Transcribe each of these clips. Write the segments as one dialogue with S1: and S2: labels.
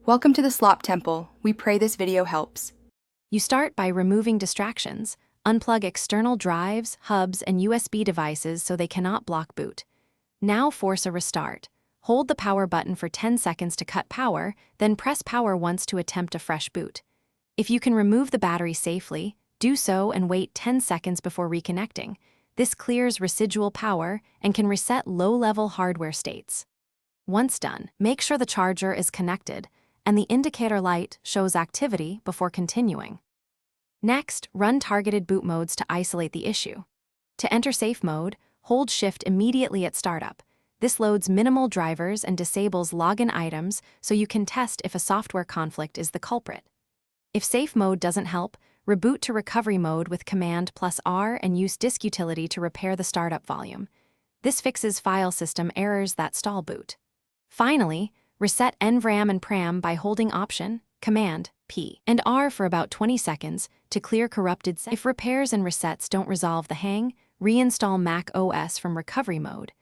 S1: Welcome to the Slop Temple. We pray this video helps.
S2: You start by removing distractions. Unplug external drives, hubs, and USB devices so they cannot block boot. Now force a restart. Hold the power button for 10 seconds to cut power, then press power once to attempt a fresh boot. If you can remove the battery safely, do so and wait 10 seconds before reconnecting. This clears residual power and can reset low-level hardware states. Once done, make sure the charger is connected and the indicator light shows activity before continuing. Next, run targeted boot modes to isolate the issue. To enter safe mode, hold Shift immediately at startup. This loads minimal drivers and disables login items so you can test if a software conflict is the culprit. If safe mode doesn't help, reboot to recovery mode with Command+R and use disk utility to repair the startup volume. This fixes file system errors that stall boot. Finally, reset NVRAM and PRAM by holding Option, Command, P, and R for about 20 seconds to clear corrupted settings. If repairs and resets don't resolve the hang, reinstall Mac OS from recovery mode.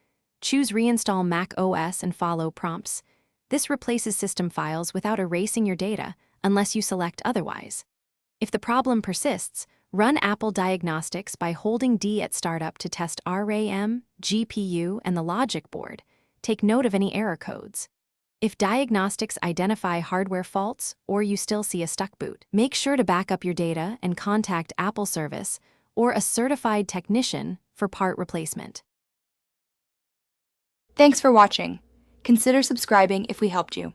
S2: Choose Reinstall Mac OS and follow prompts. This replaces system files without erasing your data unless you select otherwise. If the problem persists, run Apple Diagnostics by holding D at startup to test RAM, GPU, and the logic board. Take note of any error codes. If diagnostics identify hardware faults or you still see a stuck boot, make sure to back up your data and contact Apple Service or a certified technician for part replacement.
S1: Thanks for watching. Consider subscribing if we helped you.